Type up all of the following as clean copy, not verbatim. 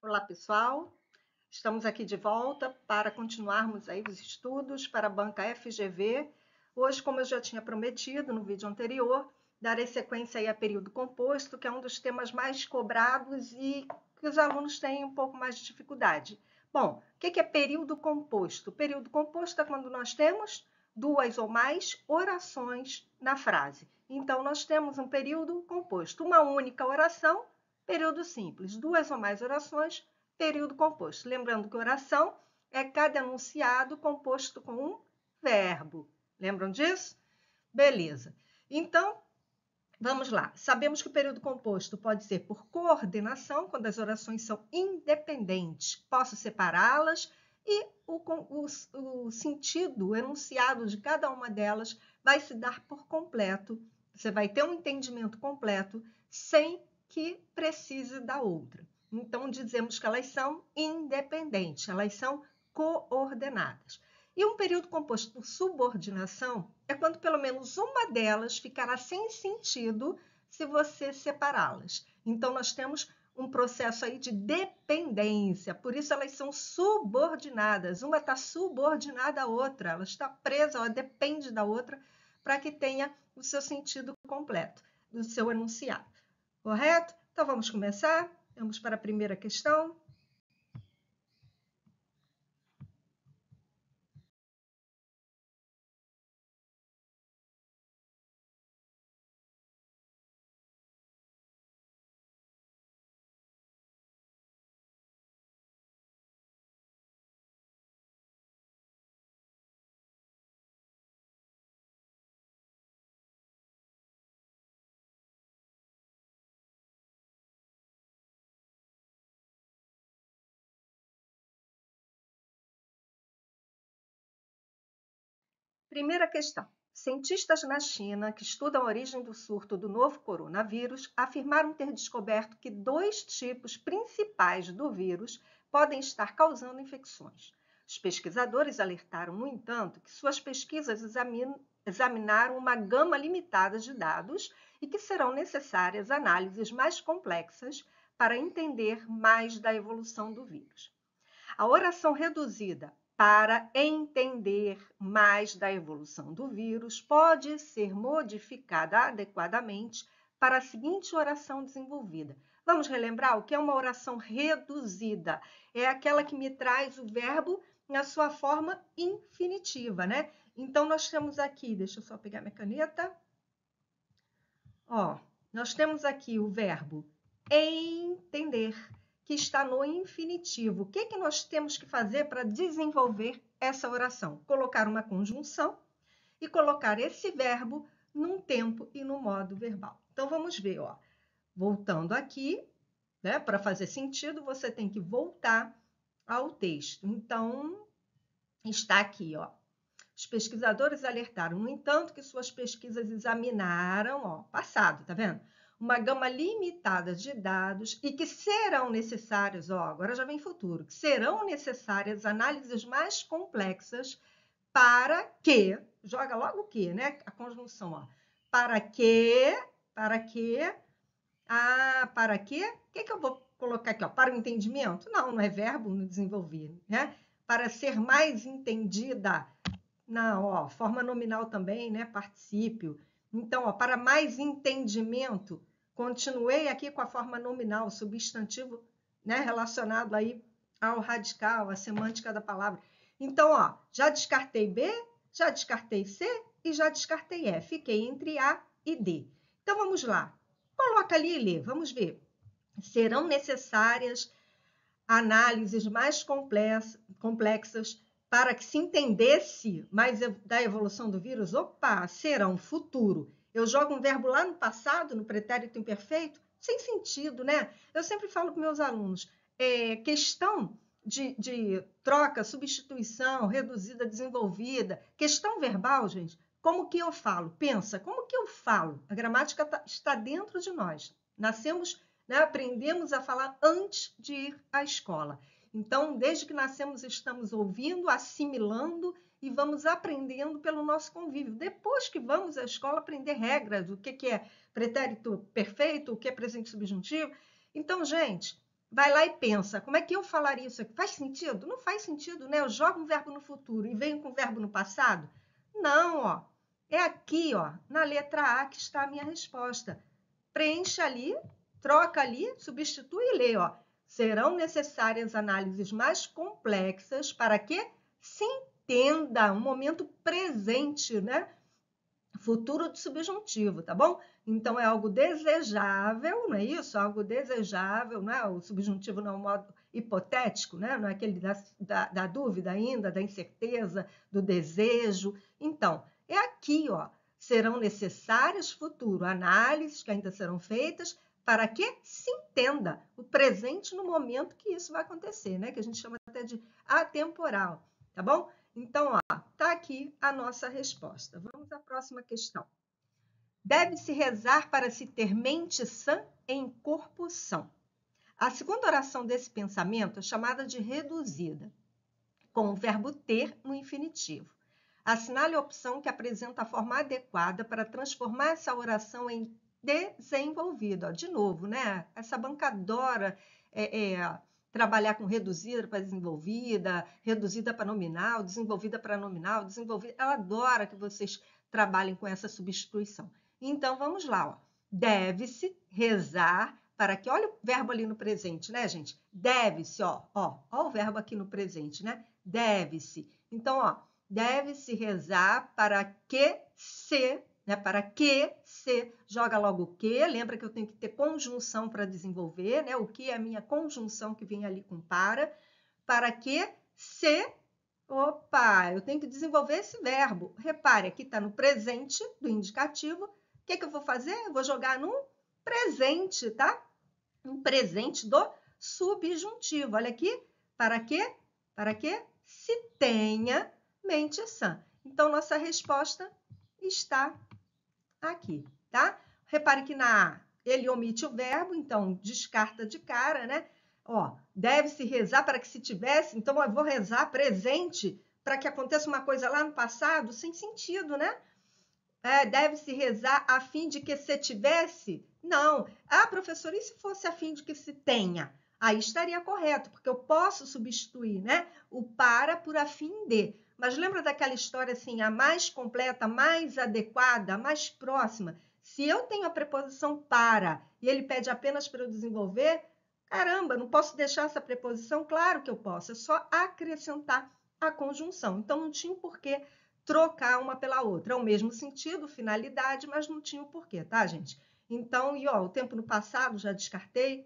Olá, pessoal. Estamos aqui de volta para continuarmos aí os estudos para a banca FGV. Hoje, como eu já tinha prometido no vídeo anterior, darei sequência aí a período composto, que é um dos temas mais cobrados e que os alunos têm um pouco mais de dificuldade. Bom, o que é período composto? Período composto é quando nós temos duas ou mais orações na frase. Então, nós temos um período composto, uma única oração, período simples, duas ou mais orações, período composto. Lembrando que oração é cada enunciado composto com um verbo. Lembram disso? Beleza. Então, vamos lá. Sabemos que o período composto pode ser por coordenação, quando as orações são independentes. Posso separá-las e o sentido, o enunciado de cada uma delas vai se dar por completo. Você vai ter um entendimento completo sem que precise da outra. Então, dizemos que elas são independentes, elas são coordenadas. E um período composto por subordinação é quando pelo menos uma delas ficará sem sentido se você separá-las. Então, nós temos um processo aí de dependência, por isso elas são subordinadas. Uma está subordinada à outra, ela está presa, ela depende da outra para que tenha o seu sentido completo, do seu enunciado. Correto? Então, vamos começar? Vamos para a primeira questão. Primeira questão. Cientistas na China, que estudam a origem do surto do novo coronavírus, afirmaram ter descoberto que dois tipos principais do vírus podem estar causando infecções. Os pesquisadores alertaram, no entanto, que suas pesquisas examinaram uma gama limitada de dados e que serão necessárias análises mais complexas para entender mais da evolução do vírus. A oração reduzida para entender mais da evolução do vírus pode ser modificada adequadamente para a seguinte oração desenvolvida. Vamos relembrar o que é uma oração reduzida? É aquela que me traz o verbo na sua forma infinitiva, né? Então, nós temos aqui, deixa eu só pegar minha caneta. Ó, nós temos aqui o verbo entender, que está no infinitivo. O que nós temos que fazer para desenvolver essa oração? Colocar uma conjunção e colocar esse verbo num tempo e no modo verbal. Então, vamos ver, ó. Voltando aqui, né, para fazer sentido, você tem que voltar ao texto. Então, está aqui, ó. Os pesquisadores alertaram, no entanto, que suas pesquisas examinaram, ó, passado, tá vendo? Uma gama limitada de dados e que serão necessárias, ó, agora já vem futuro, que serão necessárias análises mais complexas para que, joga logo o que, né? A conjunção, ó. Para que, para que? O que eu vou colocar aqui, ó? Para o entendimento? Não é verbo no desenvolver, né? Para ser mais entendida. Não, ó, forma nominal também, né? Particípio. Então, ó, para mais entendimento, continuei aqui com a forma nominal, substantivo, né? Relacionado aí ao radical, à semântica da palavra. Então, ó, já descartei B, já descartei C e já descartei E. Fiquei entre A e D. Então, vamos lá. Coloca ali e lê, vamos ver. Serão necessárias análises mais complexas para que se entendesse mais da evolução do vírus. Opa, será um futuro. Eu jogo um verbo lá no passado, no pretérito imperfeito, sem sentido, né? Eu sempre falo com meus alunos, questão de troca, substituição, reduzida, desenvolvida, questão verbal, gente, como que eu falo? Pensa, como que eu falo? A gramática está dentro de nós. Nascemos, né, aprendemos a falar antes de ir à escola. Então, desde que nascemos, estamos ouvindo, assimilando e vamos aprendendo pelo nosso convívio. Depois que vamos à escola aprender regras, o que é pretérito perfeito, o que é presente subjuntivo. Então, gente, vai lá e pensa, como é que eu falaria isso aqui? Faz sentido? Não faz sentido, né? Eu jogo um verbo no futuro e venho com o verbo no passado? Não, ó. É aqui, ó, na letra A que está a minha resposta. Preencha ali, troca ali, substitui e lê, ó. Serão necessárias análises mais complexas para que se entenda um momento presente, né? Futuro do subjuntivo, tá bom? Então, é algo desejável, não é isso? Algo desejável, não é? O subjuntivo não é um modo hipotético, né? Não é aquele da dúvida ainda, da incerteza, do desejo. Então, é aqui, ó. Serão necessárias futuro análises que ainda serão feitas para que se entenda o presente no momento que isso vai acontecer, né? Que a gente chama até de atemporal, tá bom? Então, ó, tá aqui a nossa resposta. Vamos à próxima questão. Deve-se rezar para se ter mente sã em corpo são. A segunda oração desse pensamento é chamada de reduzida, com o verbo ter no infinitivo. Assinale a opção que apresenta a forma adequada para transformar essa oração em desenvolvida. De novo, né? Essa bancadora trabalhar com reduzida para desenvolvida, reduzida para nominal, desenvolvida para nominal, desenvolvida. Ela adora que vocês trabalhem com essa substituição. Então, vamos lá. Ó. Deve-se rezar para que... Olha o verbo ali no presente, né, gente? Deve-se, ó o verbo aqui no presente, né? Deve-se. Então, ó, deve-se rezar para que se... Né? Para que se, joga logo o que, lembra que eu tenho que ter conjunção para desenvolver, né? O que é a minha conjunção que vem ali com para que se, opa, eu tenho que desenvolver esse verbo. Repare, aqui está no presente do indicativo, o que eu vou fazer? Eu vou jogar no presente, tá? Um presente do subjuntivo, olha aqui, para que? Para que se tenha mente sã. Então, nossa resposta está aqui, tá? Repare que na A ele omite o verbo, então descarta de cara, né? Ó, deve-se rezar para que se tivesse, então eu vou rezar presente para que aconteça uma coisa lá no passado, sem sentido, né? Deve-se rezar a fim de que se tivesse? Não. Ah, professor, e se fosse a fim de que se tenha? Aí estaria correto, porque eu posso substituir, né? O para por a fim de. Mas lembra daquela história assim, a mais completa, a mais adequada, a mais próxima? Se eu tenho a preposição para e ele pede apenas para eu desenvolver, caramba, não posso deixar essa preposição? Claro que eu posso, é só acrescentar a conjunção. Então não tinha porquê trocar uma pela outra. É o mesmo sentido, finalidade, mas não tinha o porquê, tá, gente? Então, e ó, o tempo no passado já descartei.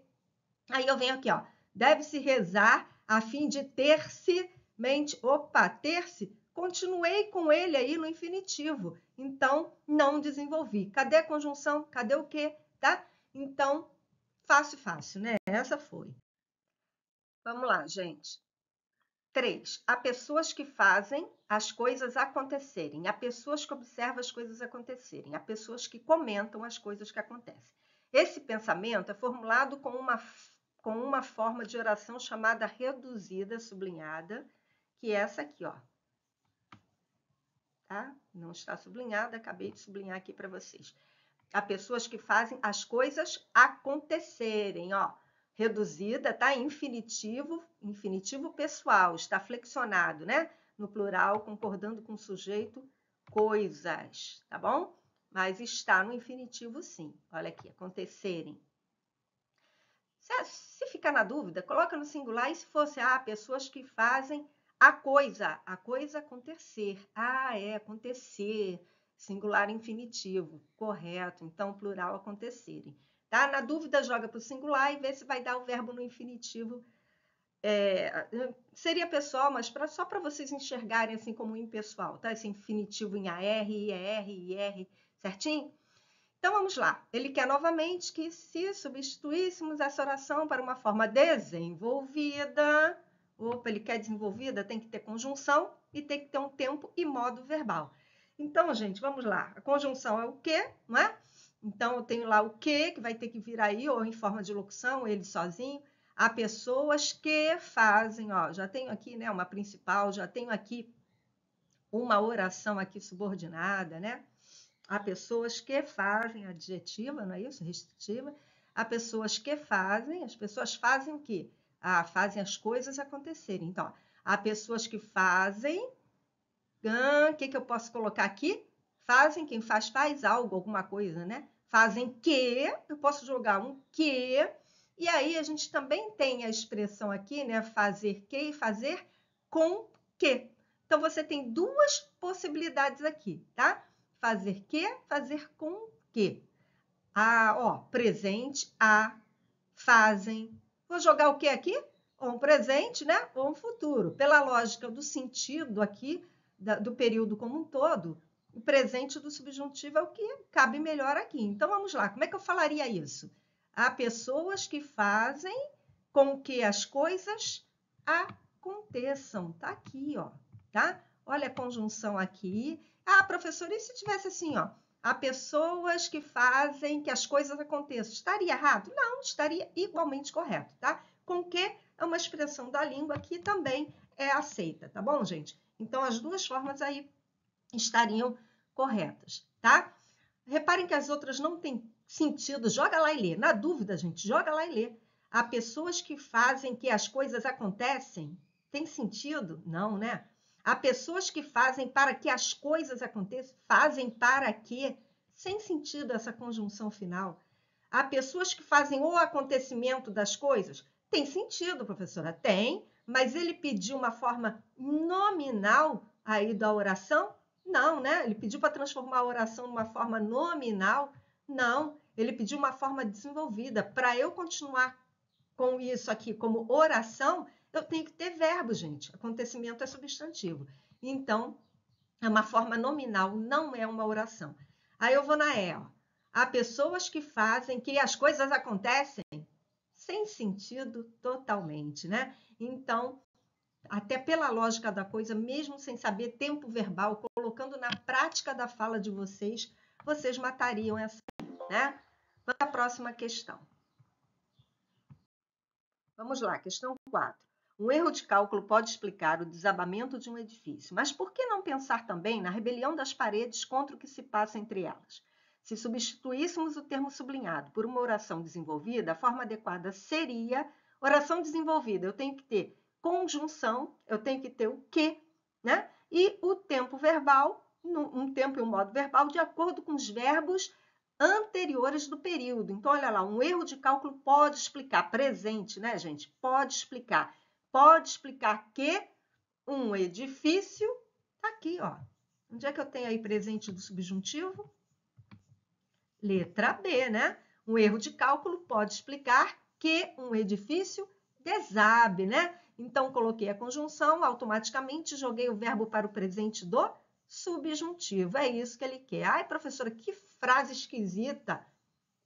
Aí eu venho aqui, ó. Deve-se rezar a fim de ter-se mente. Opa, ter-se. Continuei com ele aí no infinitivo. Então, não desenvolvi. Cadê a conjunção? Cadê o quê? Tá? Então, fácil, né? Essa foi. Vamos lá, gente. 3. Há pessoas que fazem as coisas acontecerem. Há pessoas que observam as coisas acontecerem. Há pessoas que comentam as coisas que acontecem. Esse pensamento é formulado com uma forma de oração chamada reduzida, sublinhada, que é essa aqui, ó. Tá? Não está sublinhada, acabei de sublinhar aqui para vocês. Há pessoas que fazem as coisas acontecerem, ó. Reduzida, tá? Infinitivo pessoal, está flexionado, né? No plural, concordando com o sujeito, coisas, tá bom? Mas está no infinitivo, sim. Olha aqui, acontecerem. Se ficar na dúvida, coloca no singular e se fosse, pessoas que fazem a coisa acontecer. É acontecer, singular infinitivo, correto. Então, plural, acontecerem. Tá? Na dúvida, joga para o singular e vê se vai dar o verbo no infinitivo. Seria pessoal, mas só para vocês enxergarem assim como impessoal, tá? Esse infinitivo em AR, IR, IR, certinho? Então, vamos lá. Ele quer novamente que se substituíssemos essa oração para uma forma desenvolvida, ele quer desenvolvida, tem que ter conjunção e tem que ter um tempo e modo verbal. Então, gente, vamos lá. A conjunção é o que, não é? Então, eu tenho lá o que vai ter que vir aí, ou em forma de locução, ele sozinho. Há pessoas que fazem, ó, já tenho aqui, né, uma principal, já tenho aqui uma oração aqui subordinada, né? Há pessoas que fazem, adjetiva, não é isso? Restritiva. Há pessoas que fazem, as pessoas fazem o quê? Fazem as coisas acontecerem. Então, há pessoas que fazem, o que eu posso colocar aqui? Fazem, quem faz algo, alguma coisa, né? Fazem que, eu posso jogar um que, e aí a gente também tem a expressão aqui, né? Fazer que e fazer com que. Então, você tem duas possibilidades aqui, tá? Fazer que, fazer com que. Presente, fazem. Vou jogar o que aqui? Ou um presente, né? Ou um futuro. Pela lógica do sentido aqui, do período como um todo, o presente do subjuntivo é o que cabe melhor aqui. Então, vamos lá. Como é que eu falaria isso? Há pessoas que fazem com que as coisas aconteçam. Tá aqui, ó. Tá? Olha a conjunção aqui. Professora, e se tivesse assim, ó? Há pessoas que fazem que as coisas aconteçam. Estaria errado? Não, estaria igualmente correto, tá? Com que é uma expressão da língua que também é aceita, tá bom, gente? Então, as duas formas aí estariam corretas, tá? Reparem que as outras não têm sentido. Joga lá e lê. Na dúvida, gente, joga lá e lê. Há pessoas que fazem que as coisas acontecem. Tem sentido? Não, né? Há pessoas que fazem para que as coisas aconteçam. Fazem para que. Sem sentido essa conjunção final. Há pessoas que fazem o acontecimento das coisas. Tem sentido, professora? Tem, mas ele pediu uma forma nominal aí da oração? Não, né? Ele pediu para transformar a oração numa forma nominal? Não, ele pediu uma forma desenvolvida. Para eu continuar com isso aqui como oração, eu tenho que ter verbo, gente. Acontecimento é substantivo. Então, é uma forma nominal, não é uma oração. Aí eu vou na E. Há pessoas que fazem que as coisas acontecem sem sentido totalmente, né? Então, até pela lógica da coisa, mesmo sem saber tempo verbal, colocando na prática da fala de vocês, vocês matariam essa, né? Vamos à próxima questão. Vamos lá, questão 4. Um erro de cálculo pode explicar o desabamento de um edifício, mas por que não pensar também na rebelião das paredes contra o que se passa entre elas? Se substituíssemos o termo sublinhado por uma oração desenvolvida, a forma adequada seria oração desenvolvida. Eu tenho que ter conjunção, eu tenho que ter o que, né? E o tempo verbal, um tempo e um modo verbal, de acordo com os verbos anteriores do período. Então, olha lá, um erro de cálculo pode explicar, presente, né, gente? Pode explicar que um edifício, tá aqui, ó. Onde é que eu tenho aí presente do subjuntivo? Letra B, né? Um erro de cálculo pode explicar que um edifício desabe, né? Então, coloquei a conjunção, automaticamente joguei o verbo para o presente do subjuntivo. É isso que ele quer. Ai, professora, que frase esquisita.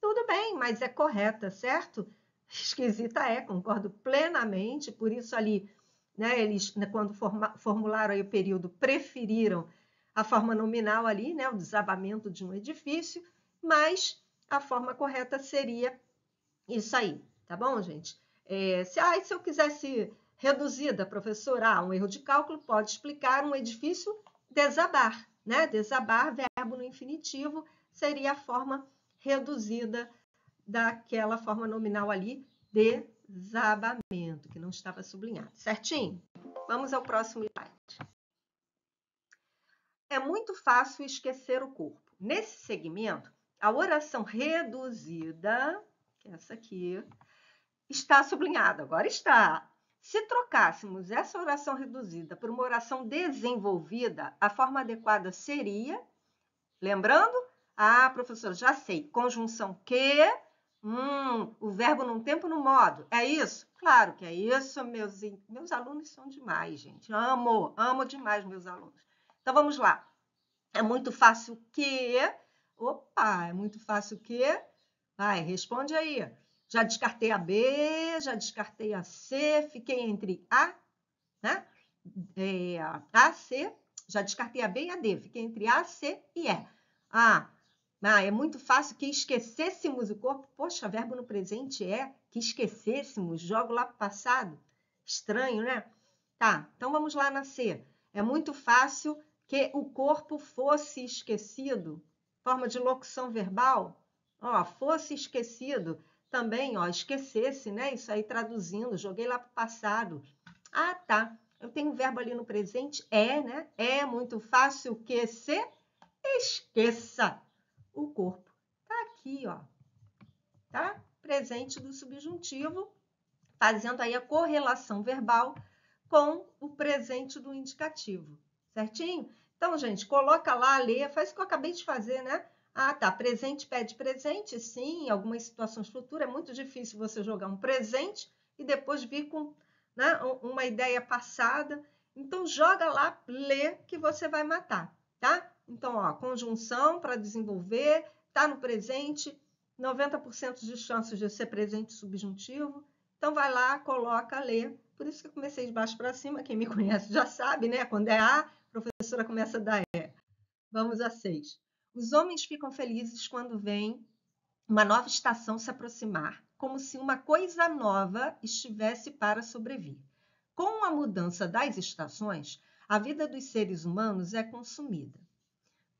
Tudo bem, mas é correta, certo? Esquisita concordo plenamente, por isso ali, né, eles, né, quando formularam aí o período, preferiram a forma nominal ali, né, o desabamento de um edifício, mas a forma correta seria isso aí, tá bom, gente? Se eu quisesse reduzida, professora, um erro de cálculo pode explicar um edifício desabar, né? Desabar, verbo no infinitivo, seria a forma reduzida daquela forma nominal ali, desabamento, que não estava sublinhado, certinho? Vamos ao próximo slide. É muito fácil esquecer o corpo. Nesse segmento, a oração reduzida, que é essa aqui, está sublinhada, agora está. Se trocássemos essa oração reduzida por uma oração desenvolvida, a forma adequada seria, lembrando? Professora, já sei, conjunção que, o verbo num tempo, no modo. É isso? Claro que é isso, meus alunos são demais, gente. Amo demais meus alunos. Então, vamos lá. É muito fácil que... Opa, é muito fácil que... Vai, responde aí. Já descartei a B, já descartei a C, fiquei entre A, né? A, C, já descartei a B e a D, fiquei entre A, C e E. É muito fácil que esquecêssemos o corpo. Poxa, verbo no presente é que esquecêssemos, jogo lá para o passado. Estranho, né? Tá, então vamos lá na C. É muito fácil que o corpo fosse esquecido. Forma de locução verbal. Fosse esquecido. também, ó, esquecesse, né? Isso aí traduzindo, joguei lá para o passado. Ah, tá. Eu tenho um verbo ali no presente, é, né? É muito fácil que se esqueça. O corpo tá aqui, ó. Tá? Presente do subjuntivo, fazendo aí a correlação verbal com o presente do indicativo. Certinho? Então, gente, coloca lá, lê, faz o que eu acabei de fazer, né? Ah, tá. Presente pede presente, sim. Em algumas situações futuras é muito difícil você jogar um presente e depois vir com, né, uma ideia passada. Então, joga lá, lê, que você vai matar, tá? Então, ó, conjunção para desenvolver, tá no presente, 90% de chances de ser presente subjuntivo. Então, vai lá, coloca, lê. Por isso que eu comecei de baixo para cima. Quem me conhece já sabe, né? Quando é A, a professora começa a dar E. Vamos a 6. Os homens ficam felizes quando veem uma nova estação se aproximar, como se uma coisa nova estivesse para sobrevir. Com a mudança das estações, a vida dos seres humanos é consumida.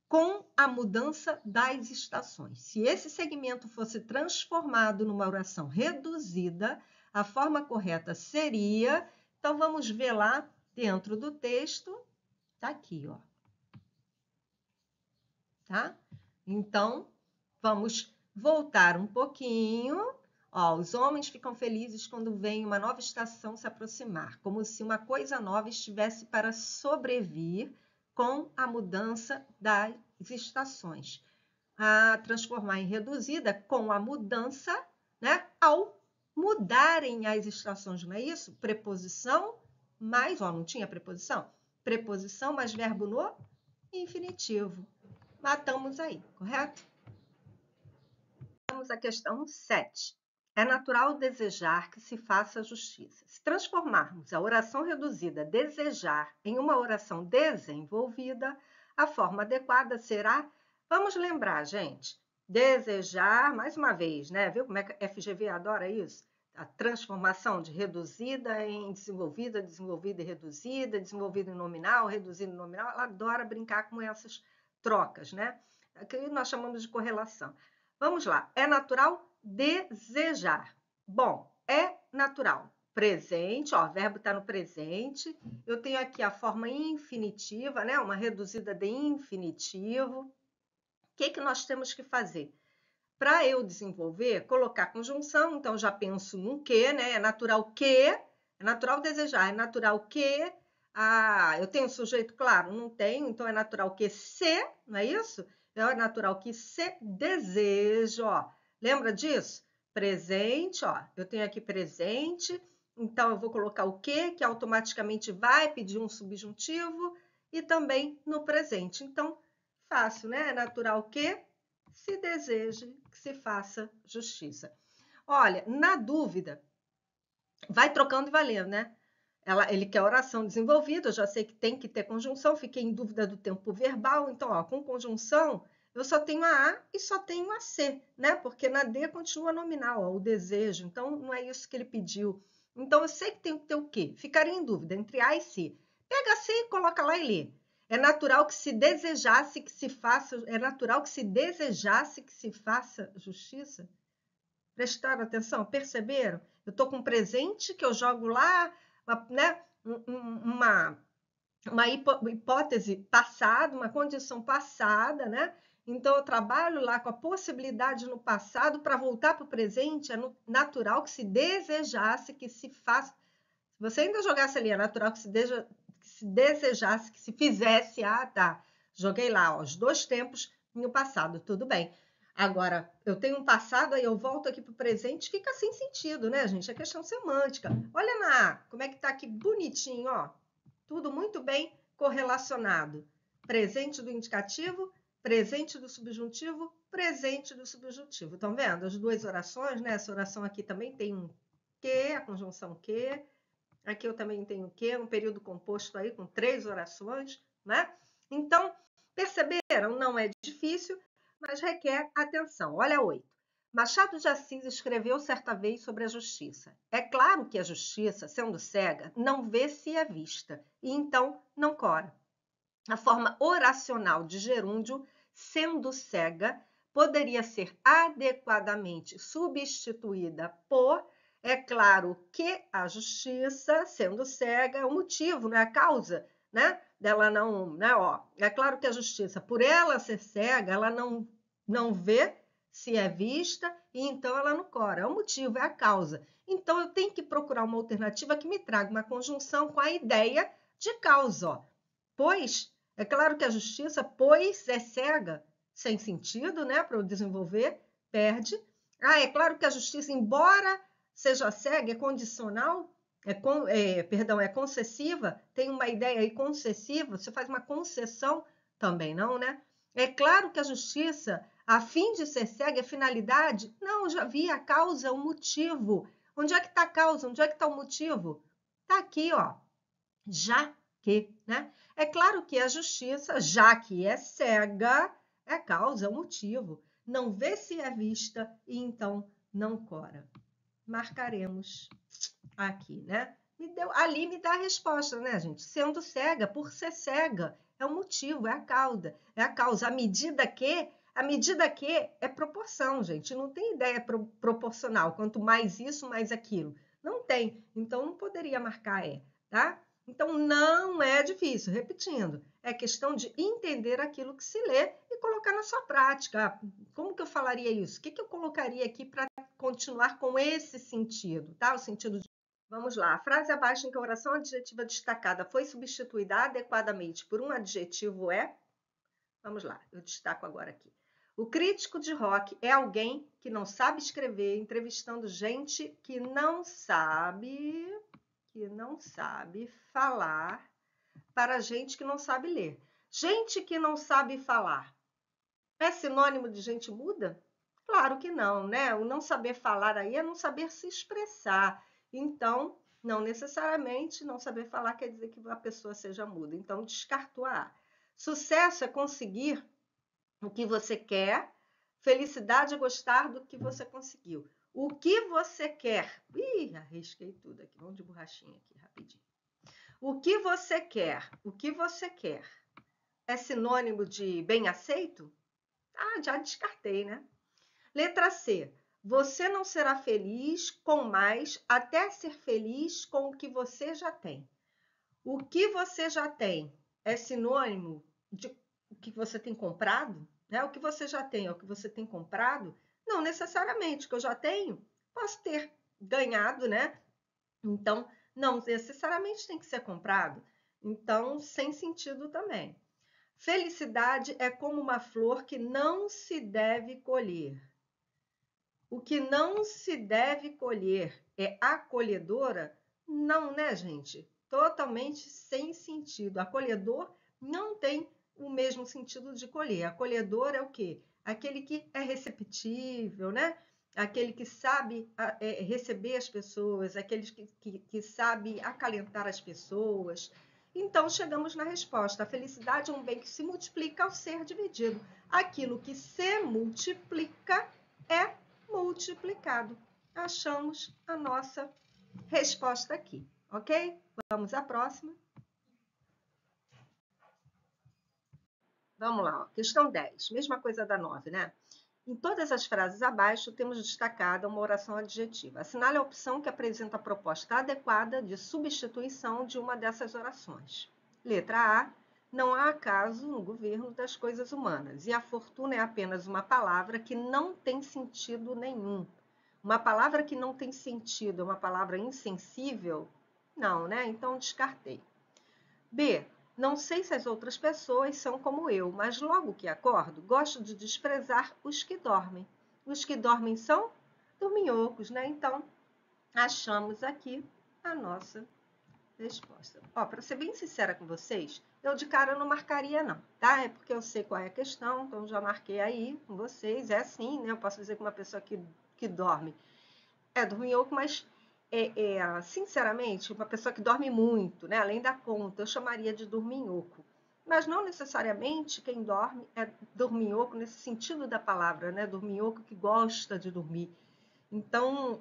Com a mudança das estações. Se esse segmento fosse transformado numa oração reduzida, a forma correta seria... Então, vamos ver lá dentro do texto. Tá aqui, ó. Tá? Então, vamos voltar um pouquinho. Ó, os homens ficam felizes quando veem uma nova estação se aproximar, como se uma coisa nova estivesse para sobrevir com a mudança das estações. A transformar em reduzida com a mudança, né? Ao mudarem as estações, não é isso? Preposição mais, ó, não tinha preposição? Preposição mais verbo no infinitivo. Matamos aí, correto? Vamos à questão 7. É natural desejar que se faça justiça. Se transformarmos a oração reduzida desejar em uma oração desenvolvida, a forma adequada será... Vamos lembrar, gente, desejar, mais uma vez, né? Viu como é que a FGV adora isso? A transformação de reduzida em desenvolvida, desenvolvida e reduzida, desenvolvida em nominal, reduzida em nominal. Ela adora brincar com essas trocas, né? Que nós chamamos de correlação. Vamos lá. É natural desejar. Bom, é natural. Presente, ó, o verbo está no presente. Eu tenho aqui a forma infinitiva, né? Uma reduzida de infinitivo. O que nós temos que fazer? Para eu desenvolver, colocar conjunção, então já penso no que, né? É natural desejar, é natural que, eu tenho sujeito, claro, não tenho, então é natural que se, não é isso? É natural que se deseja, ó. Lembra disso? Presente, ó, eu tenho aqui presente, então eu vou colocar o que automaticamente vai pedir um subjuntivo, e também no presente. Então, fácil, né? É natural que se deseje que se faça justiça. Olha, na dúvida, vai trocando e valendo, né? Ele quer oração desenvolvida, eu já sei que tem que ter conjunção, fiquei em dúvida do tempo verbal, então, ó, com conjunção, eu só tenho a A e só tenho a C, né? Porque na D continua nominal, ó, o desejo, então não é isso que ele pediu. Então, eu sei que tem que ter o quê? Ficaria em dúvida entre A e C. Pega a C e coloca lá e lê. É natural que se desejasse que se faça, é natural que se desejasse que se faça justiça? Prestaram atenção? Perceberam? Eu estou com um presente que eu jogo lá, né? uma hipótese passada, uma condição passada, né? Então, eu trabalho lá com a possibilidade no passado para voltar para o presente. É natural que se desejasse que se faça. Se você ainda jogasse ali, é natural que se desejasse que se fizesse. Ah, tá. Joguei lá, ó, os dois tempos no passado, tudo bem. Agora, eu tenho um passado, aí eu volto aqui para o presente, fica sem sentido, né, gente? É questão semântica. Olha na A, como é que tá aqui bonitinho, ó. Tudo muito bem correlacionado. Presente do indicativo, presente do subjuntivo, presente do subjuntivo. Estão vendo? As duas orações, né? Essa oração aqui também tem um que, a conjunção que. Aqui eu também tenho que, um período composto aí com 3 orações, né? Então, perceberam? Não é difícil, mas requer atenção. Olha 8. Machado de Assis escreveu certa vez sobre a justiça. É claro que a justiça, sendo cega, não vê se é vista, e então não cora. A forma oracional de gerúndio, sendo cega, poderia ser adequadamente substituída por, é claro que a justiça, sendo cega, é o motivo, não é a causa, né? Dela não, né? Ó, é claro que a justiça, por ela ser cega, ela não vê se é vista e então ela não cora. É o motivo, é a causa. Então eu tenho que procurar uma alternativa que me traga uma conjunção com a ideia de causa, ó. Pois, é claro que a justiça, pois é cega, sem sentido, né, para eu desenvolver, perde. Ah, é claro que a justiça, embora seja cega, é condicional, é concessiva, tem uma ideia aí concessiva, você faz uma concessão, também não, né? É claro que a justiça, a fim de ser cega, é finalidade? Não, já vi a causa, o motivo. Onde é que está a causa? Onde é que está o motivo? Está aqui, ó. Já que, né? É claro que a justiça, já que é cega, é causa, é o motivo. Não vê se é vista e então não cora. Marcaremos aqui, né? Ali me dá a resposta, né, gente? Sendo cega, por ser cega, é o motivo, é a causa, é a causa. A medida que é proporção, gente. Não tem ideia proporcional. Quanto mais isso, mais aquilo. Não tem. Então não poderia marcar tá? Então não é difícil. Repetindo, é questão de entender aquilo que se lê e colocar na sua prática. Como que eu falaria isso? O que eu colocaria aqui para continuar com esse sentido, tá? O sentido de... Vamos lá. A frase abaixo em que a oração adjetiva destacada foi substituída adequadamente por um adjetivo é... Vamos lá, eu destaco agora aqui. O crítico de rock é alguém que não sabe escrever, entrevistando gente que não sabe falar para gente que não sabe ler. Gente que não sabe falar é sinônimo de gente muda? Claro que não, né? O não saber falar aí é não saber se expressar. Então, não necessariamente não saber falar quer dizer que a pessoa seja muda. Então, descartou a A. Sucesso é conseguir o que você quer. Felicidade é gostar do que você conseguiu. O que você quer? Ih, arrisquei tudo aqui. Vamos de borrachinha aqui, rapidinho. O que você quer? O que você quer? É sinônimo de bem aceito? Ah, já descartei, né? Letra C. Você não será feliz com mais até ser feliz com o que você já tem. O que você já tem é sinônimo de o que você tem comprado? Né? O que você já tem é o que você tem comprado? Não necessariamente. O que eu já tenho, posso ter ganhado, né? Então, não necessariamente tem que ser comprado. Então, sem sentido também. Felicidade é como uma flor que não se deve colher. O que não se deve colher é acolhedora? Não, né, gente? Totalmente sem sentido. Acolhedor não tem o mesmo sentido de colher. Acolhedor é o quê? Aquele que é receptível, né? Aquele que sabe receber as pessoas, aquele que sabe acalentar as pessoas. Então, chegamos na resposta. A felicidade é um bem que se multiplica ao ser dividido. Aquilo que se multiplica é multiplicado. Achamos a nossa resposta aqui, ok? Vamos à próxima. Vamos lá, ó. Questão 10, mesma coisa da 9, né? Em todas as frases abaixo, temos destacada uma oração adjetiva. Assinale a opção que apresenta a proposta adequada de substituição de uma dessas orações. Letra A. Não há acaso no governo das coisas humanas, e a fortuna é apenas uma palavra que não tem sentido nenhum. Uma palavra que não tem sentido é uma palavra insensível? Não, né? Então descartei. B. Não sei se as outras pessoas são como eu, mas logo que acordo, gosto de desprezar os que dormem. Os que dormem são dorminhocos, né? Então, achamos aqui a nossa resposta. Ó, para ser bem sincera com vocês, eu de cara não marcaria não, tá? É porque eu sei qual é a questão, então já marquei aí com vocês. É assim, né? Eu posso dizer que uma pessoa que dorme é dorminhoco, mas sinceramente, uma pessoa que dorme muito, né? Além da conta, eu chamaria de dorminhoco. Mas não necessariamente quem dorme é dorminhoco nesse sentido da palavra, né? Dorminhoco que gosta de dormir. Então,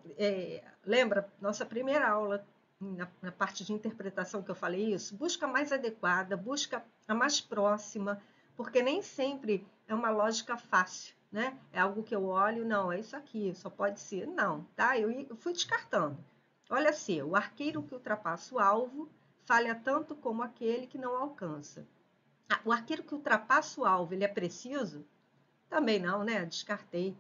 lembra, nossa primeira aula, na parte de interpretação que eu falei isso, busca a mais adequada, busca a mais próxima, porque nem sempre é uma lógica fácil, né? É algo que eu olho, não, é isso aqui, só pode ser. Não, tá? Eu fui descartando. Olha assim, o arqueiro que ultrapassa o alvo falha tanto como aquele que não alcança. O arqueiro que ultrapassa o alvo, ele é preciso? Também não, né? Descartei.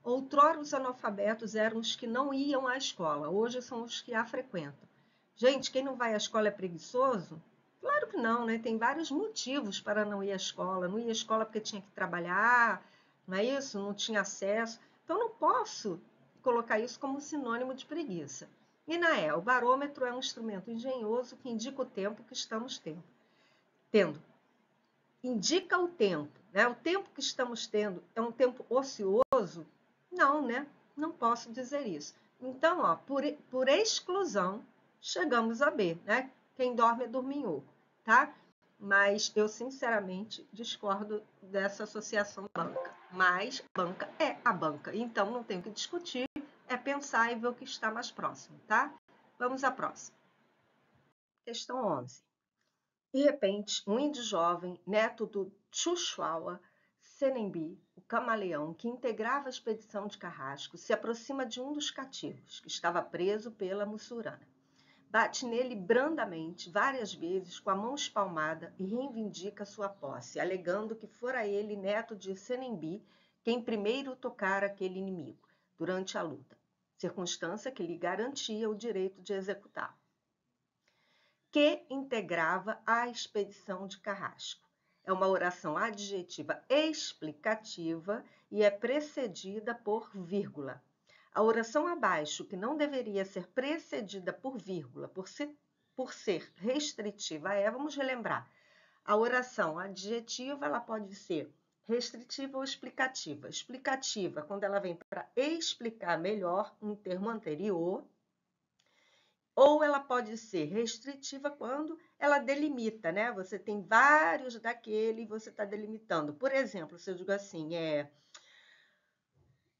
Outrora os analfabetos eram os que não iam à escola, hoje são os que a frequentam. Gente, quem não vai à escola é preguiçoso? Claro que não, né? Tem vários motivos para não ir à escola. Não ia à escola porque tinha que trabalhar, não é isso? Não tinha acesso. Então não posso colocar isso como sinônimo de preguiça. E o barômetro é um instrumento engenhoso que indica o tempo que estamos tendo. Indica o tempo, né? O tempo que estamos tendo é um tempo ocioso? Não, né? Não posso dizer isso. Então, ó, por exclusão, chegamos a B, né? Quem dorme é dorminhoco, tá? Mas eu, sinceramente, discordo dessa associação banca. Mas banca é a banca. Então, não tem o que discutir, é pensar e ver o que está mais próximo, tá? Vamos à próxima. Questão 11. De repente, um índio jovem, neto do Chuchuaua Senembi, o camaleão que integrava a expedição de Carrasco, se aproxima de um dos cativos, que estava preso pela muçulmana. Bate nele brandamente, várias vezes, com a mão espalmada e reivindica sua posse, alegando que fora ele, neto de Senembi, quem primeiro tocara aquele inimigo, durante a luta, circunstância que lhe garantia o direito de executá-lo. Que integrava a expedição de Carrasco. É uma oração adjetiva explicativa e é precedida por vírgula. A oração abaixo, que não deveria ser precedida por vírgula, por ser restritiva, vamos relembrar, a oração adjetiva ela pode ser restritiva ou explicativa. Explicativa, quando ela vem para explicar melhor um termo anterior, ou ela pode ser restritiva quando ela delimita, né? Você tem vários daquele e você está delimitando. Por exemplo, se eu digo assim,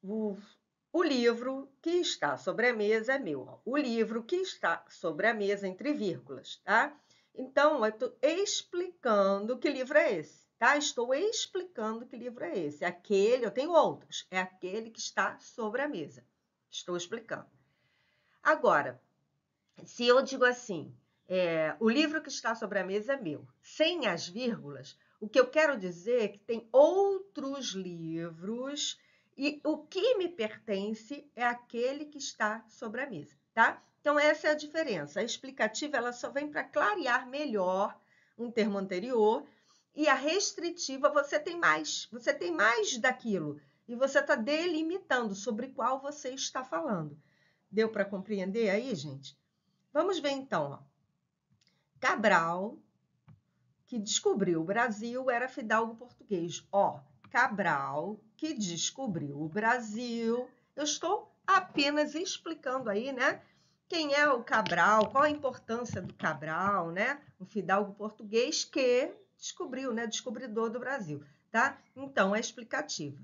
o livro que está sobre a mesa é meu. O livro que está sobre a mesa, entre vírgulas, tá? Então, eu estou explicando que livro é esse, tá? Estou explicando que livro é esse. Aquele, eu tenho outros, é aquele que está sobre a mesa. Estou explicando. Agora, se eu digo assim, o livro que está sobre a mesa é meu, sem as vírgulas, o que eu quero dizer é que tem outros livros e o que me pertence é aquele que está sobre a mesa, tá? Então, essa é a diferença. A explicativa ela só vem para clarear melhor um termo anterior e a restritiva você tem mais daquilo e você está delimitando sobre qual você está falando. Deu para compreender aí, gente? Vamos ver então. Ó. Cabral, que descobriu o Brasil, era fidalgo português. Ó, Cabral, que descobriu o Brasil. Eu estou apenas explicando aí, né? Quem é o Cabral, qual a importância do Cabral, né? Um fidalgo português que descobriu, né? Descobridor do Brasil, tá? Então, é explicativa.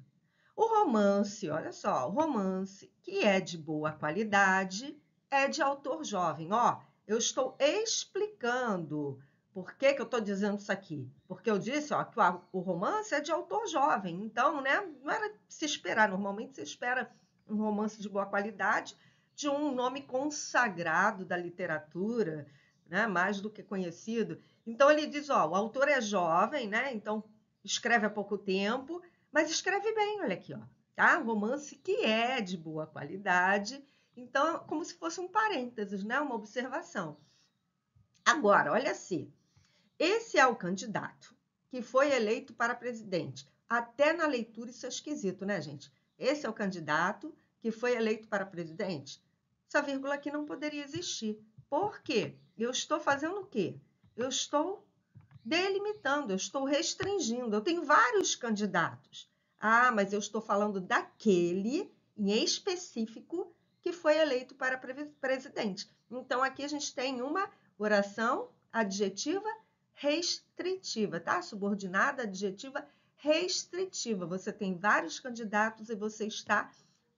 O romance, olha só, o romance, que é de boa qualidade, é de autor jovem. Ó, eu estou explicando por que eu estou dizendo isso aqui. Porque eu disse ó, que o romance é de autor jovem. Então, né, não era se esperar. Normalmente se espera um romance de boa qualidade de um nome consagrado da literatura, né, mais do que conhecido. Então, ele diz, ó, o autor é jovem, né, então escreve há pouco tempo, mas escreve bem, olha aqui, ó, tá? Romance que é de boa qualidade. Então, como se fosse um parênteses, né? Uma observação. Agora, olha assim, esse é o candidato que foi eleito para presidente. Até na leitura isso é esquisito, né, gente? Esse é o candidato que foi eleito para presidente. Essa vírgula aqui não poderia existir. Por quê? Eu estou fazendo o quê? Eu estou delimitando, eu estou restringindo. Eu tenho vários candidatos. Ah, mas eu estou falando daquele em específico que foi eleito para presidente. Então, aqui a gente tem uma oração adjetiva restritiva, tá? Subordinada adjetiva restritiva. Você tem vários candidatos e você está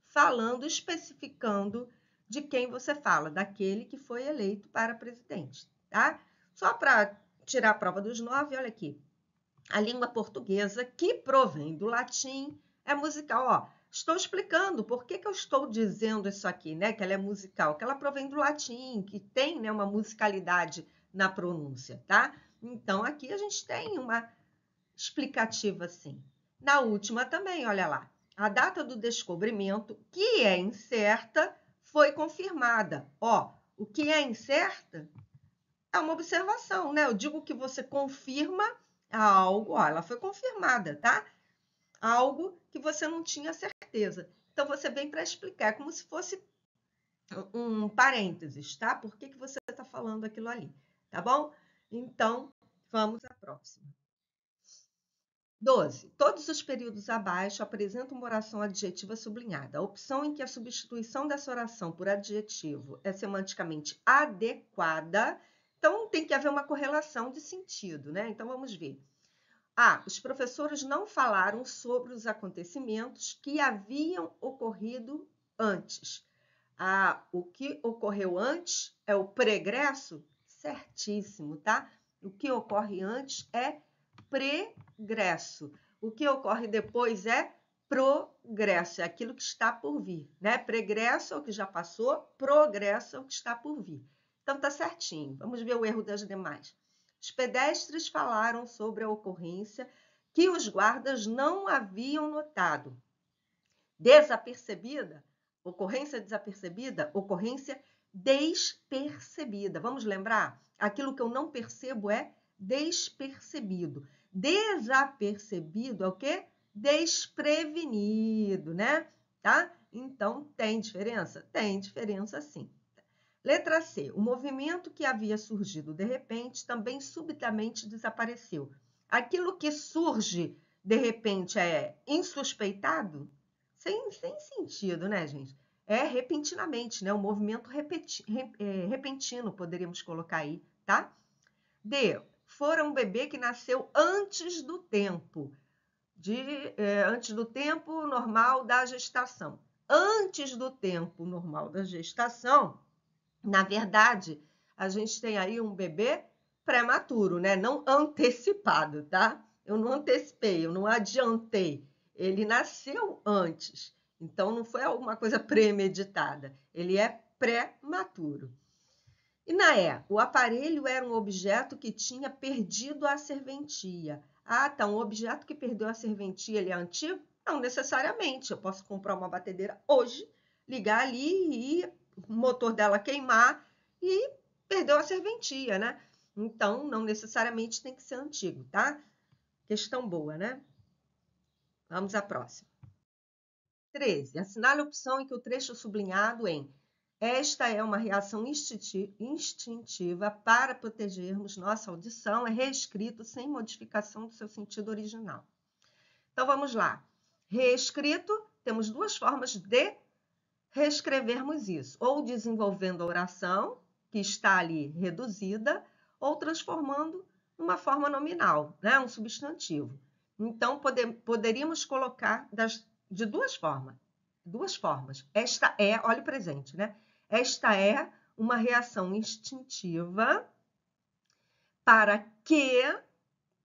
falando, especificando de quem você fala, daquele que foi eleito para presidente, tá? Só para tirar a prova dos 9, olha aqui. A língua portuguesa, que provém do latim, É musical, ó. Estou explicando por que eu estou dizendo isso aqui, né? Que ela é musical, que ela provém do latim, que tem, né, uma musicalidade na pronúncia, tá? Então, aqui a gente tem uma explicativa, sim. Na última também, olha lá. A data do descobrimento, que é incerta, foi confirmada. Ó, o que é incerta é uma observação, né? Eu digo que você confirma algo, ó, ela foi confirmada, tá? Algo que você não tinha certeza. Então, você vem para explicar, como se fosse um parênteses, tá? Por que você está falando aquilo ali, tá bom? Então, vamos à próxima. 12. Todos os períodos abaixo apresentam uma oração adjetiva sublinhada. A opção em que a substituição dessa oração por adjetivo é semanticamente adequada, então tem que haver uma correlação de sentido, né? Então, vamos ver. Os professores não falaram sobre os acontecimentos que haviam ocorrido antes. O que ocorreu antes é o pregresso? Certíssimo, tá? O que ocorre antes é pregresso. O que ocorre depois é progresso, é aquilo que está por vir, né? Pregresso é o que já passou, progresso é o que está por vir. Então, tá certinho. Vamos ver o erro das demais. Os pedestres falaram sobre a ocorrência que os guardas não haviam notado. Desapercebida, ocorrência desapercebida, ocorrência despercebida. Vamos lembrar? Aquilo que eu não percebo é despercebido. Desapercebido é o quê? Desprevenido, né? Tá? Então, tem diferença? Tem diferença, sim. Letra C. O movimento que havia surgido de repente também subitamente desapareceu. Aquilo que surge de repente é insuspeitado? Sem sentido, né, gente? É repentinamente, né? Um movimento repentino, poderíamos colocar aí, tá? D. Fora um bebê que nasceu antes do tempo. Antes do tempo normal da gestação. Antes do tempo normal da gestação, na verdade, a gente tem aí um bebê prematuro, né? Não antecipado, tá? Eu não antecipei, eu não adiantei. Ele nasceu antes. Então, não foi alguma coisa premeditada. Ele é prematuro. E na E, o aparelho era um objeto que tinha perdido a serventia. Tá, um objeto que perdeu a serventia, ele é antigo? Não necessariamente. Eu posso comprar uma batedeira hoje, ligar ali e o motor dela queimar e perdeu a serventia, né? Então, não necessariamente tem que ser antigo, tá? Questão boa, né? Vamos à próxima. 13. Assinale a opção em que o trecho sublinhado em esta é uma reação instintiva para protegermos nossa audição, é reescrito sem modificação do seu sentido original. Então, vamos lá. Reescrito, temos duas formas de reescrevermos isso. Ou desenvolvendo a oração, que está ali reduzida, ou transformando numa forma nominal, né? Um substantivo. Então, poderíamos colocar de duas formas. Esta é, olha o presente, né? Esta é uma reação instintiva para que,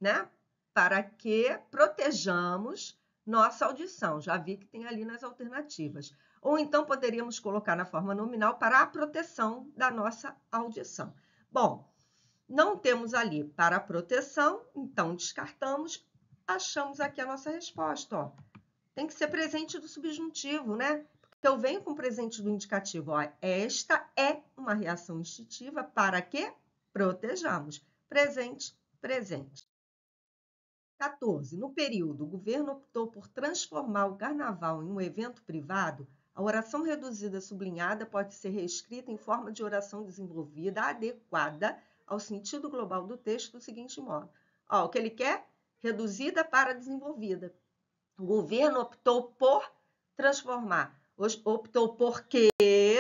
né? Para que protejamos nossa audição. Já vi que tem ali nas alternativas. Ou então poderíamos colocar na forma nominal para a proteção da nossa audição. Bom, não temos ali para a proteção, então descartamos, achamos aqui a nossa resposta, ó. Tem que ser presente do subjuntivo, né? Porque eu venho com presente do indicativo, ó. Esta é uma reação instintiva para que protejamos. Presente, presente. 14. No período, o governo optou por transformar o carnaval em um evento privado. A oração reduzida sublinhada pode ser reescrita em forma de oração desenvolvida adequada ao sentido global do texto do seguinte modo. Ó, o que ele quer? Reduzida para desenvolvida. O governo optou por transformar. Optou por quê,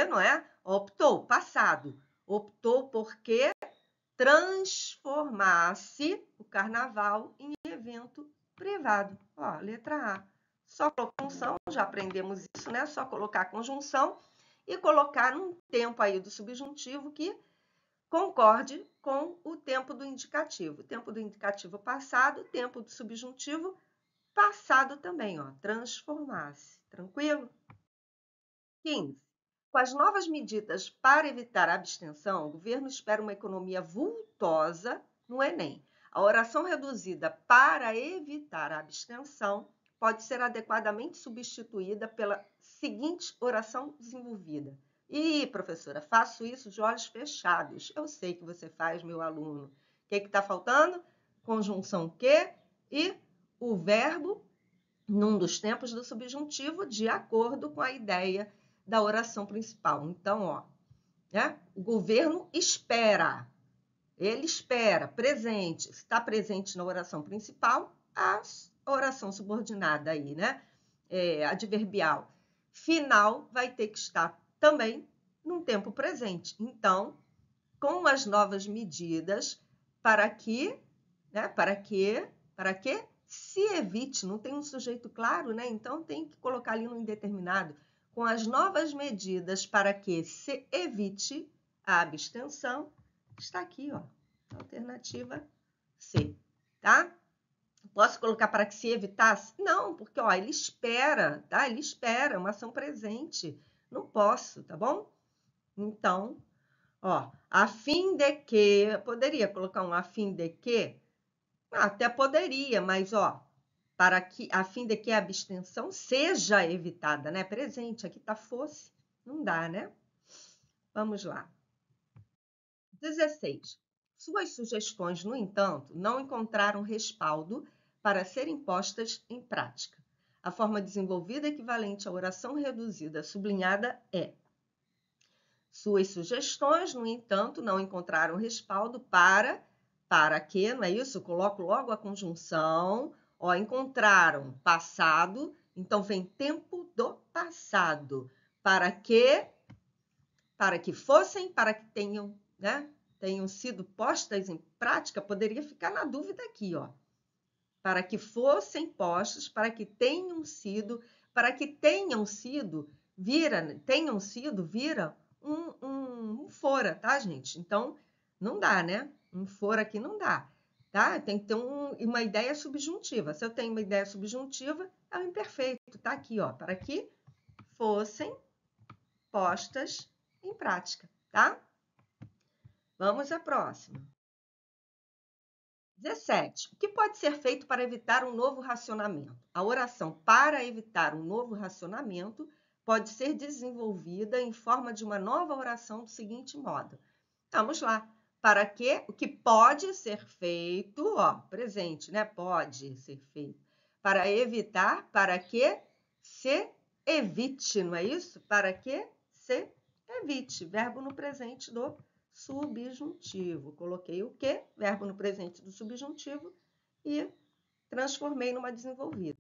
não é? Optou, passado. Optou por que transformasse o carnaval em evento privado. Ó, letra A. Só colocar conjunção, já aprendemos isso, né? Só colocar conjunção e colocar um tempo aí do subjuntivo que concorde com o tempo do indicativo. Tempo do indicativo passado, tempo do subjuntivo Passado também, ó, transformar-se. Tranquilo? 15. Com as novas medidas para evitar a abstenção, o governo espera uma economia vultosa no Enem. A oração reduzida para evitar a abstenção pode ser adequadamente substituída pela seguinte oração desenvolvida. Ih, professora, faço isso de olhos fechados. Eu sei que você faz, meu aluno. O que está faltando? Conjunção que e o verbo num dos tempos do subjuntivo, de acordo com a ideia da oração principal. Então, ó, né? O governo espera, ele espera, presente, está presente na oração principal, a oração subordinada aí, né? Adverbial final vai ter que estar também num tempo presente. Então, com as novas medidas, para que se evite, não tem um sujeito claro, né? Então tem que colocar ali no indeterminado. Com as novas medidas para que se evite a abstenção, está aqui, ó, alternativa C, tá? Posso colocar para que se evitasse? Não, porque ó, ele espera, tá? Ele espera uma ação presente. Não posso, tá bom? Então, ó, a fim de que, poderia colocar um a fim de que? Até poderia, mas ó, para que, a fim de que a abstenção seja evitada, né? Presente, aqui tá fosse, não dá, né? Vamos lá. 16. Suas sugestões, no entanto, não encontraram respaldo para serem postas em prática. A forma desenvolvida equivalente à oração reduzida sublinhada é: suas sugestões, no entanto, não encontraram respaldo para que, não é isso? Coloco logo a conjunção, ó, encontraram passado, então vem tempo do passado, para que fossem, para que tenham, né, tenham sido postas em prática, poderia ficar na dúvida aqui, ó. Para que fossem postos, para que tenham sido vira um fora, tá, gente? Então, não dá, né? Um fora aqui não dá, tá? Tem que ter uma ideia subjuntiva. Se eu tenho uma ideia subjuntiva, é o imperfeito, tá aqui, ó. Para que fossem postas em prática, tá? Vamos à próxima. 17. O que pode ser feito para evitar um novo racionamento? A oração para evitar um novo racionamento pode ser desenvolvida em forma de uma nova oração do seguinte modo. Vamos lá. Para que o que pode ser feito, ó, presente, né? Pode ser feito. Para evitar, para que se evite, não é isso? Para que se evite. Verbo no presente do subjuntivo. Coloquei o que? Verbo no presente do subjuntivo e transformei numa desenvolvida.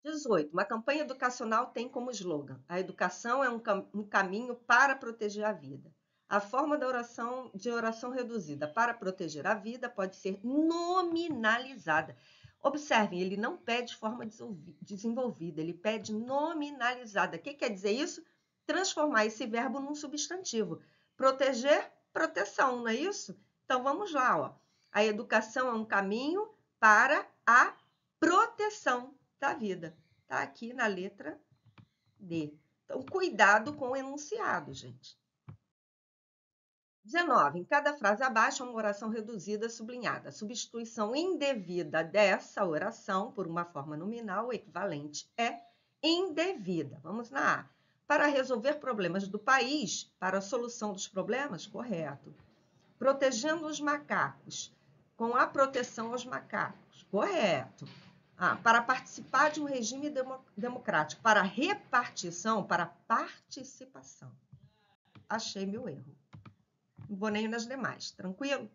18. Uma campanha educacional tem como slogan: a educação é um caminho para proteger a vida. A forma de oração reduzida para proteger a vida pode ser nominalizada. Observem, ele não pede forma desenvolvida, ele pede nominalizada. O que quer dizer isso? Transformar esse verbo num substantivo. Proteger, proteção, não é isso? Então vamos lá, ó. A educação é um caminho para a proteção da vida. Tá aqui na letra D. Então, cuidado com o enunciado, gente. 19. Em cada frase abaixo, uma oração reduzida sublinhada. A substituição indevida dessa oração por uma forma nominal equivalente é indevida. Vamos na A. Para resolver problemas do país, para a solução dos problemas, correto. Protegendo os macacos, com a proteção aos macacos, correto. Para participar de um regime democrático, para repartição, para participação. Achei meu erro. Não vou nem nas demais, tranquilo?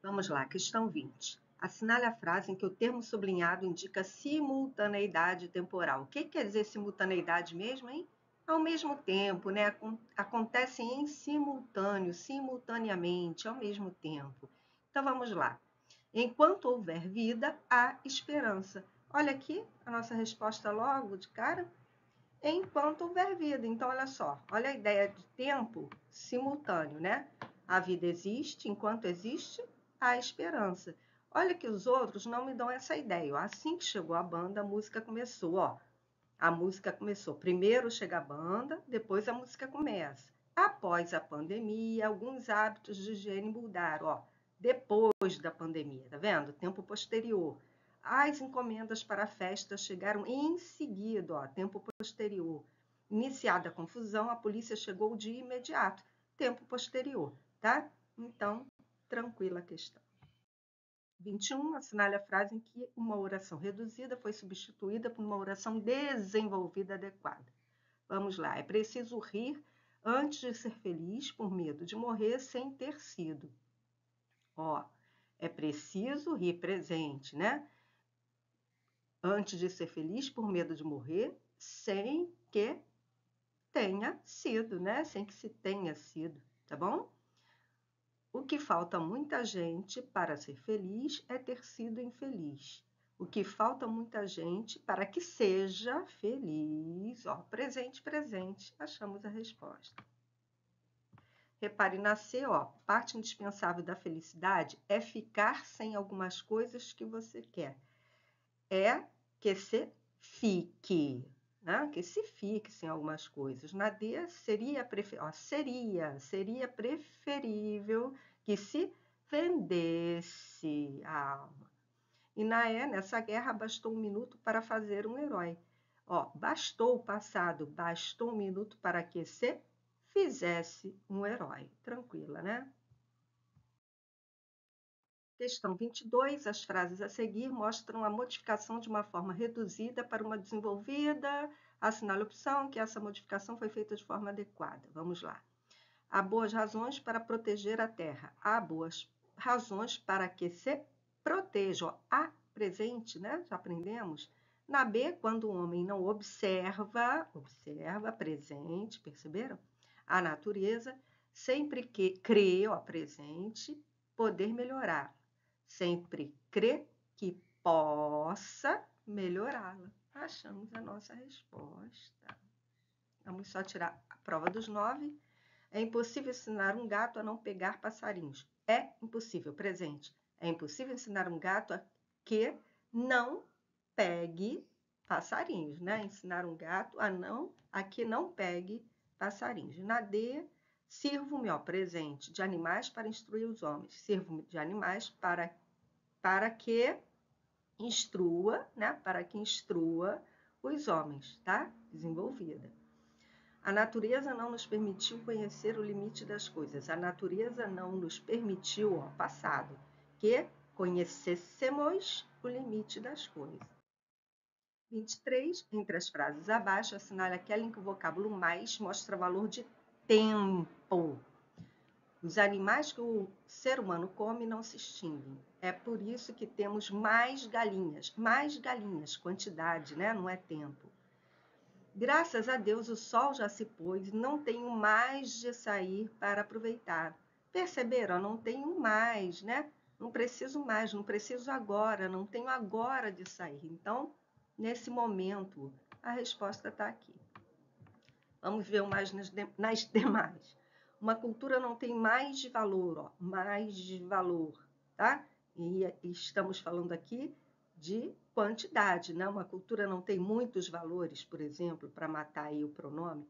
Vamos lá, questão 20. Assinale a frase em que o termo sublinhado indica simultaneidade temporal. O que quer dizer simultaneidade mesmo, hein? Ao mesmo tempo, né? Acontecem em simultâneo, simultaneamente, ao mesmo tempo. Então, vamos lá. Enquanto houver vida, há esperança. Olha aqui a nossa resposta logo de cara. Enquanto houver vida. Então, olha só. Olha a ideia de tempo simultâneo, né? A vida existe, enquanto existe, há esperança. Olha que os outros não me dão essa ideia. Ó. Assim que chegou a banda, a música começou. Ó. A música começou. Primeiro chega a banda, depois a música começa. Após a pandemia, alguns hábitos de higiene mudaram. Ó. Depois da pandemia, tá vendo? Tempo posterior. As encomendas para a festa chegaram em seguida, ó, tempo posterior. Iniciada a confusão, a polícia chegou de imediato, tempo posterior, tá? Então, tranquila a questão. 21, assinale a frase em que uma oração reduzida foi substituída por uma oração desenvolvida adequada. Vamos lá. É preciso rir antes de ser feliz por medo de morrer sem ter sido. Ó, é preciso rir presente, né? Antes de ser feliz por medo de morrer sem que tenha sido, né? Sem que se tenha sido, tá bom? O que falta muita gente para ser feliz é ter sido infeliz. O que falta muita gente para que seja feliz. Ó, presente, presente. Achamos a resposta. Repare na C, ó, parte indispensável da felicidade é ficar sem algumas coisas que você quer. É que se fique, né? Que se fique sem algumas coisas. Na D, seria preferível que se vendesse a alma. E na E, nessa guerra, bastou um minuto para fazer um herói. Ó, bastou o passado, bastou um minuto para que se fizesse um herói. Tranquila, né? Questão 22, as frases a seguir mostram a modificação de uma forma reduzida para uma desenvolvida. Assinale a opção que essa modificação foi feita de forma adequada. Vamos lá. Há boas razões para proteger a terra. Há boas razões para que se proteja. Há presente, né? Já aprendemos. Na B, quando o homem não observa presente, perceberam? A natureza, sempre que crê, ó, presente, poder melhorar. Sempre crê que possa melhorá-la. Achamos a nossa resposta. Vamos só tirar a prova dos 9. É impossível ensinar um gato a não pegar passarinhos. É impossível, presente. É impossível ensinar um gato a que não pegue passarinhos, né? Ensinar um gato a que não pegue passarinhos. Na D, sirvo-me, ó, presente, de animais para instruir os homens. Sirvo-me de animais para que instrua, né? Para que instrua os homens, tá? Desenvolvida. A natureza não nos permitiu conhecer o limite das coisas. A natureza não nos permitiu, ó, passado, que conhecêssemos o limite das coisas. 23, entre as frases abaixo, assinale aquela em que o vocábulo mais mostra valor de tempo. Os animais que o ser humano come não se extinguem. É por isso que temos mais galinhas. Mais galinhas, quantidade, né? Não é tempo. Graças a Deus o sol já se pôs, não tenho mais de sair para aproveitar. Perceberam? Não tenho mais, né? Não preciso mais, não preciso agora, não tenho agora de sair. Então, nesse momento, a resposta está aqui. Vamos ver mais nas demais. Uma cultura não tem mais de valor, ó, mais de valor, tá? E estamos falando aqui de quantidade, né? Uma cultura não tem muitos valores, por exemplo, para matar aí o pronome.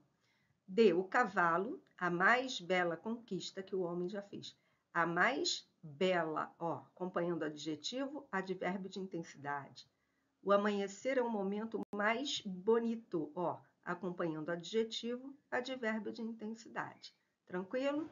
D, o cavalo, a mais bela conquista que o homem já fez. A mais bela, ó, acompanhando adjetivo, advérbio de intensidade. O amanhecer é um momento mais bonito, ó, acompanhando adjetivo, advérbio de intensidade. Tranquilo?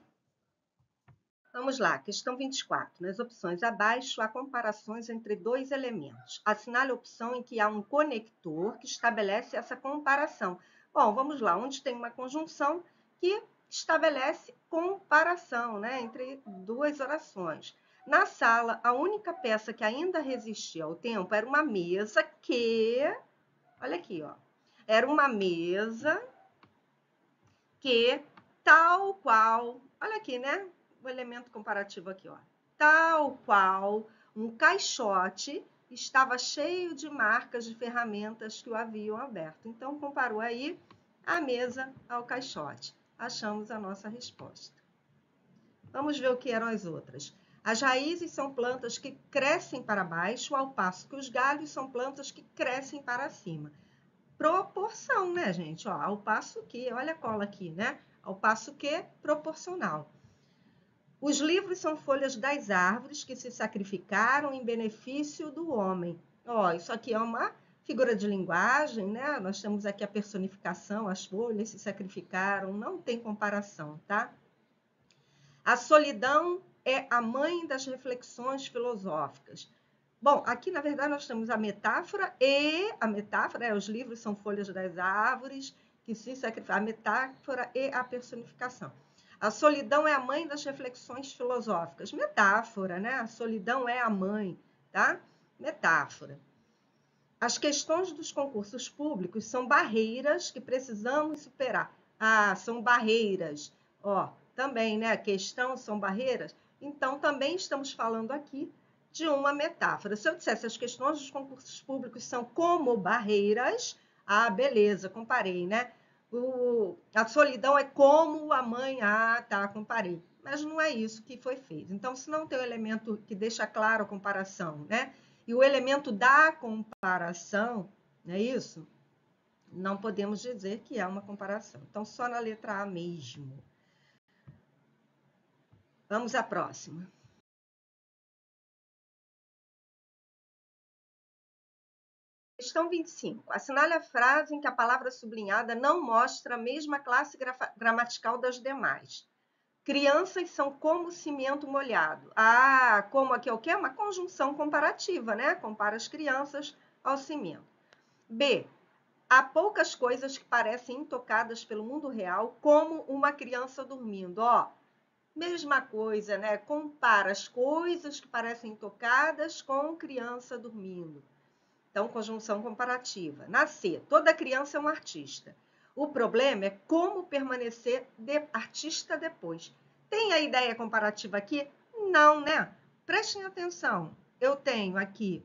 Vamos lá, questão 24. Nas opções abaixo, há comparações entre dois elementos. Assinale a opção em que há um conector que estabelece essa comparação. Bom, vamos lá, onde tem uma conjunção que estabelece comparação, né, entre duas orações. Na sala, a única peça que ainda resistia ao tempo era uma mesa que... Olha aqui, ó. Era uma mesa que, tal qual... Olha aqui, né? O elemento comparativo aqui, ó. Tal qual um caixote estava cheio de marcas de ferramentas que o haviam aberto. Então, comparou aí a mesa ao caixote. Achamos a nossa resposta. Vamos ver o que eram as outras. As raízes são plantas que crescem para baixo, ao passo que os galhos são plantas que crescem para cima. Proporção, né, gente? Ó, ao passo que, olha a cola aqui, né? Ao passo que, proporcional. Os livros são folhas das árvores que se sacrificaram em benefício do homem. Ó, isso aqui é uma figura de linguagem, né? Nós temos aqui a personificação, as folhas se sacrificaram, não tem comparação, tá? A solidão é a mãe das reflexões filosóficas. Bom, aqui na verdade nós temos a metáfora, os livros são folhas das árvores que se sacrificam, a metáfora e a personificação. A solidão é a mãe das reflexões filosóficas. Metáfora, né? A solidão é a mãe, tá? Metáfora. As questões dos concursos públicos são barreiras que precisamos superar. Ah, são barreiras. Ó, também, né? A questão são barreiras. Então, também estamos falando aqui de uma metáfora. Se eu dissesse as questões dos concursos públicos são como barreiras, ah, beleza, comparei, né? A solidão é como a mãe, ah, tá, comparei. Mas não é isso que foi feito. Então, se não tem o elemento que deixa claro a comparação, né? E o elemento da comparação, não é isso? Não podemos dizer que é uma comparação. Então, só na letra A mesmo. Vamos à próxima. Questão 25. Assinale a frase em que a palavra sublinhada não mostra a mesma classe gramatical das demais. Crianças são como cimento molhado. Ah, como aqui é o quê? Uma conjunção comparativa, né? Compara as crianças ao cimento. B. Há poucas coisas que parecem intocadas pelo mundo real, como uma criança dormindo. Ó, mesma coisa, né? Compara as coisas que parecem intocadas com criança dormindo. Então, conjunção comparativa. Na C, toda criança é um artista. O problema é como permanecer artista depois. Tem a ideia comparativa aqui? Não, né? Prestem atenção. Eu tenho aqui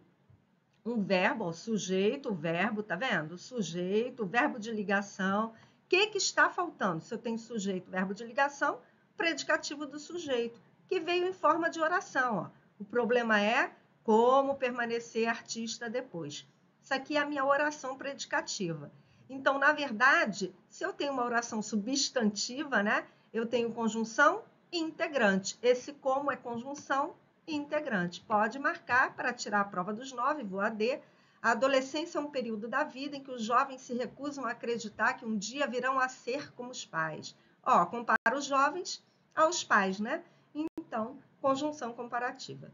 um verbo, o sujeito, o verbo, tá vendo? O sujeito, o verbo de ligação. O que está faltando? Se eu tenho sujeito, verbo de ligação, predicativo do sujeito, que veio em forma de oração. Ó. O problema é como permanecer artista depois. Isso aqui é a minha oração predicativa. Então, na verdade, se eu tenho uma oração substantiva, né, eu tenho conjunção e integrante. Esse como é conjunção e integrante. Pode marcar para tirar a prova dos 9, vou a D. A adolescência é um período da vida em que os jovens se recusam a acreditar que um dia virão a ser como os pais. Ó, compara os jovens aos pais, né? Então, conjunção comparativa.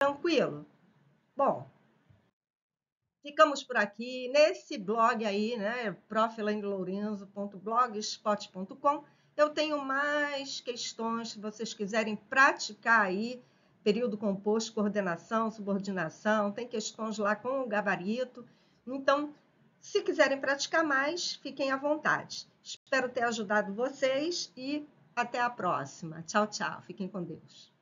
Tranquilo? Bom, ficamos por aqui nesse blog aí, né? profelaindelourenzo.blogspot.com. Eu tenho mais questões, se vocês quiserem praticar aí, período composto, coordenação, subordinação, tem questões lá com o gabarito. Então, se quiserem praticar mais, fiquem à vontade. Espero ter ajudado vocês e até a próxima. Tchau, tchau. Fiquem com Deus.